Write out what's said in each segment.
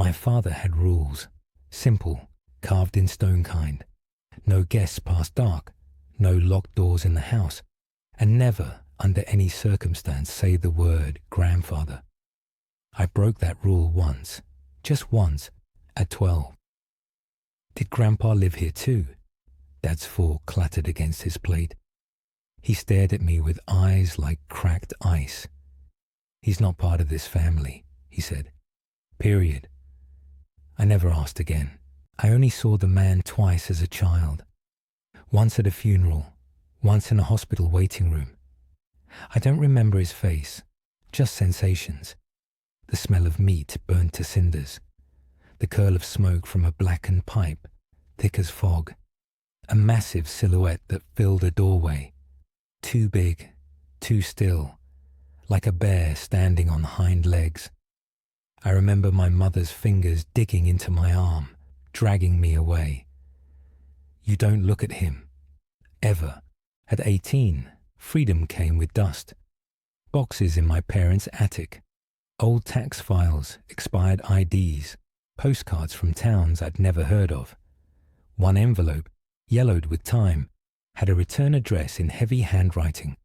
My father had rules, simple, carved in stone kind. No guests past dark, no locked doors in the house, and never, under any circumstance, say the word grandfather. I broke that rule once, just once, at 12. Did Grandpa live here too? Dad's fork clattered against his plate. He stared at me with eyes like cracked ice. He's not part of this family, he said. Period. I never asked again. I only saw the man twice as a child. Once at a funeral, once in a hospital waiting room. I don't remember his face, just sensations. The smell of meat burnt to cinders. The curl of smoke from a blackened pipe, thick as fog. A massive silhouette that filled a doorway. Too big, too still, like a bear standing on hind legs. I remember my mother's fingers digging into my arm, dragging me away. You don't look at him. Ever. At 18, freedom came with dust. Boxes in my parents' attic. Old tax files, expired IDs, postcards from towns I'd never heard of. One envelope, yellowed with time, had a return address in heavy handwriting.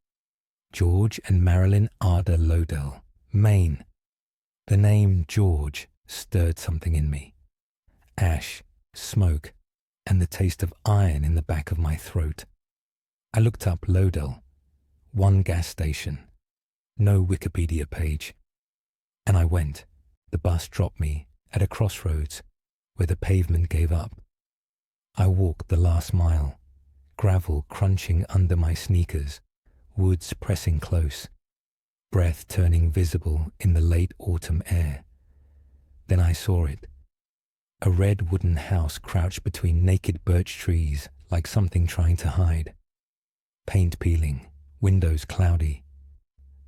George and Marilyn Arda Lowdell, Maine. The name George stirred something in me. Ash, smoke, and the taste of iron in the back of my throat. I looked up Lowdell. One gas station. No Wikipedia page. And I went. The bus dropped me at a crossroads where the pavement gave up. I walked the last mile, gravel crunching under my sneakers, woods pressing close, breath turning visible in the late autumn air. Then I saw it. A red wooden house crouched between naked birch trees like something trying to hide. Paint peeling, windows cloudy.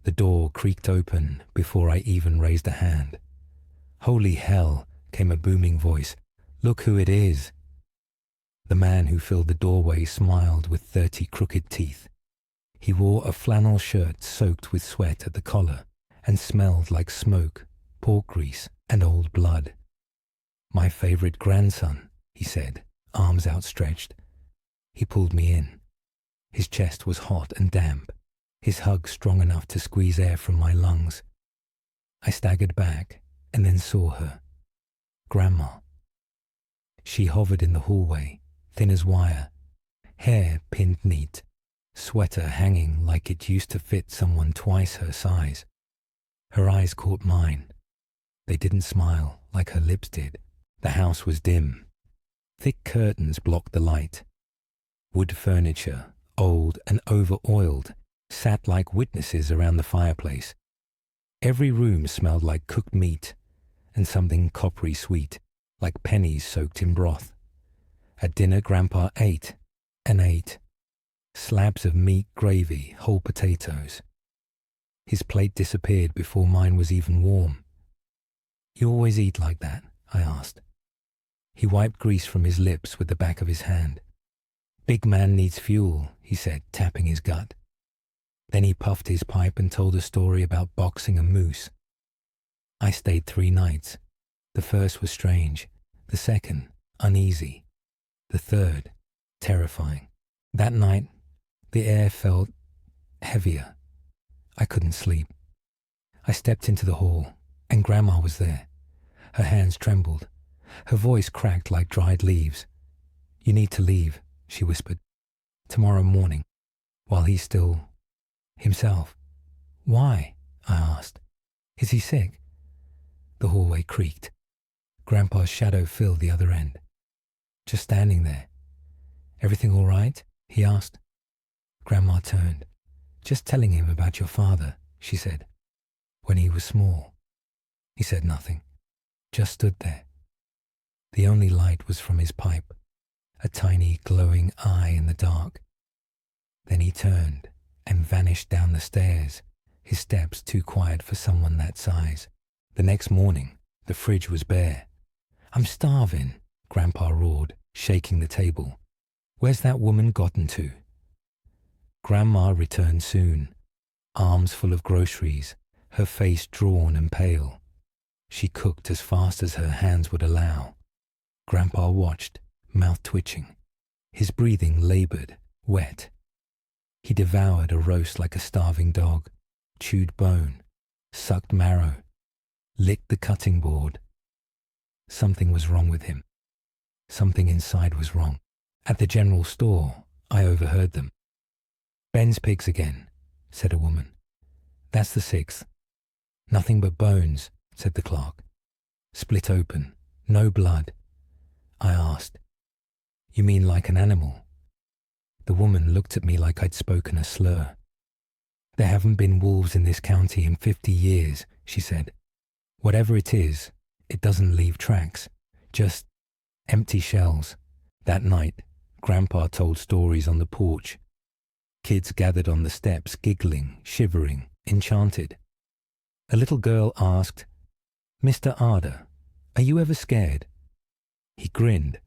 The door creaked open before I even raised a hand. Holy hell, came a booming voice. Look who it is. The man who filled the doorway smiled with 30 crooked teeth. He wore a flannel shirt soaked with sweat at the collar and smelled like smoke, pork grease, and old blood. My favorite grandson, he said, arms outstretched. He pulled me in. His chest was hot and damp, his hug strong enough to squeeze air from my lungs. I staggered back and then saw her. Grandma. She hovered in the hallway, thin as wire, hair pinned neat, sweater hanging like it used to fit someone twice her size. Her eyes caught mine. They didn't smile like her lips did. The house was dim. Thick curtains blocked the light. Wood furniture, old and over-oiled, sat like witnesses around the fireplace. Every room smelled like cooked meat and something coppery sweet, like pennies soaked in broth. At dinner, Grandpa ate and ate. Slabs of meat, gravy, whole potatoes. His plate disappeared before mine was even warm. You always eat like that? I asked. He wiped grease from his lips with the back of his hand. Big man needs fuel, he said, tapping his gut. Then he puffed his pipe and told a story about boxing a moose. I stayed 3 nights. The first was strange. The second, uneasy. The third, terrifying. That night, the air felt heavier. I couldn't sleep. I stepped into the hall, and Grandma was there. Her hands trembled. Her voice cracked like dried leaves. You need to leave, she whispered. Tomorrow morning, while he's still himself. Why? I asked. Is he sick? The hallway creaked. Grandpa's shadow filled the other end. Just standing there. Everything all right? He asked. Grandma turned. Just telling him about your father, she said. When he was small. He said nothing. Just stood there. The only light was from his pipe, a tiny glowing eye in the dark. Then he turned and vanished down the stairs, his steps too quiet for someone that size. The next morning, the fridge was bare. I'm starving, Grandpa roared, shaking the table. Where's that woman gotten to? Grandma returned soon, arms full of groceries, her face drawn and pale. She cooked as fast as her hands would allow. Grandpa watched, mouth twitching, his breathing labored, wet. He devoured a roast like a starving dog, chewed bone, sucked marrow, licked the cutting board. Something was wrong with him. Something inside was wrong. At the general store, I overheard them. "Ben's pigs again," said a woman. "That's the sixth." "Nothing but bones," said the clerk. "Split open, no blood." I asked, "You mean like an animal?" The woman looked at me like I'd spoken a slur. "There haven't been wolves in this county in 50 years, she said. "Whatever it is, it doesn't leave tracks, just empty shells." That night, Grandpa told stories on the porch. Kids gathered on the steps, giggling, shivering, enchanted. A little girl asked, "Mr. Arder, are you ever scared?" He grinned.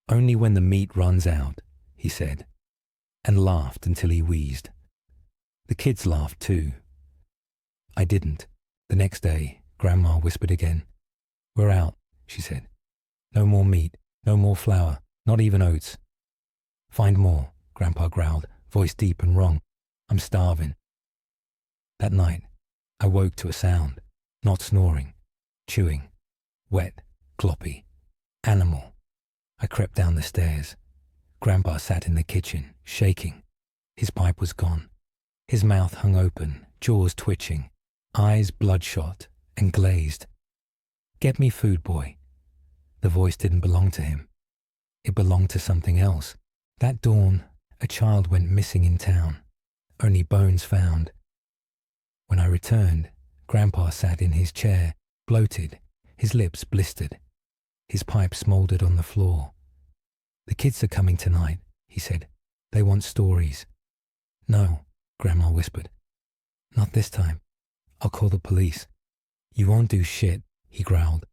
"Only when the meat runs out," he said, and laughed until he wheezed. The kids laughed too. I didn't. The next day, Grandma whispered again. "We're out," she said. "No more meat, no more flour, not even oats." "Find more," Grandpa growled, voice deep and wrong. "I'm starving." That night, I woke to a sound, not snoring, chewing, wet, gloppy, animal. I crept down the stairs. Grandpa sat in the kitchen, shaking. His pipe was gone. His mouth hung open, jaws twitching, eyes bloodshot and glazed. "Get me food, boy." The voice didn't belong to him. It belonged to something else. That dawn, a child went missing in town. Only bones found. When I returned, Grandpa sat in his chair, bloated, his lips blistered. His pipe smoldered on the floor. "The kids are coming tonight," he said. "They want stories." "No," Grandma whispered. "Not this time. I'll call the police." "You won't do shit," he growled.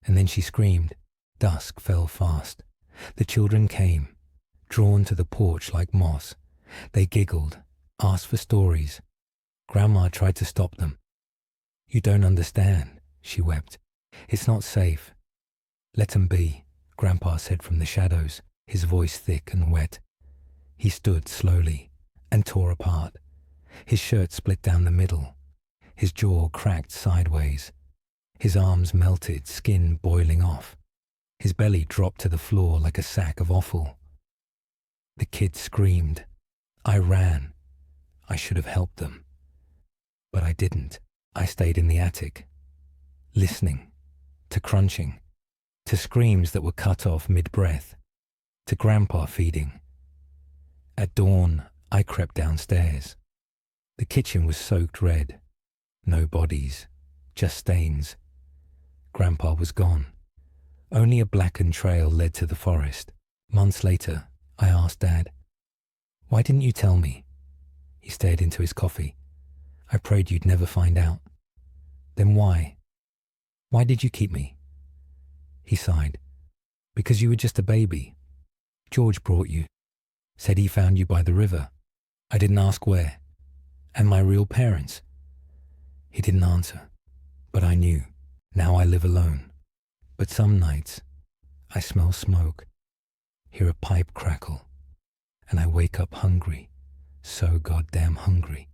And then she screamed. Dusk fell fast. The children came, drawn to the porch like moths. They giggled, asked for stories. Grandma tried to stop them. "You don't understand," she wept. "It's not safe." "Let 'em be," Grandpa said from the shadows, his voice thick and wet. He stood slowly and tore apart. His shirt split down the middle. His jaw cracked sideways. His arms melted, skin boiling off. His belly dropped to the floor like a sack of offal. The kids screamed. I ran. I should have helped them. But I didn't. I stayed in the attic, listening, to crunching, to screams that were cut off mid-breath, to Grandpa feeding. At dawn, I crept downstairs. The kitchen was soaked red. No bodies, just stains. Grandpa was gone. Only a blackened trail led to the forest. Months later, I asked Dad, "Why didn't you tell me?" He stared into his coffee. "I prayed you'd never find out." "Then why? Why did you keep me?" He sighed. "Because you were just a baby. George brought you. Said he found you by the river. I didn't ask where. And my real parents?" He didn't answer, but I knew. Now I live alone. But some nights, I smell smoke, hear a pipe crackle, and I wake up hungry, so goddamn hungry.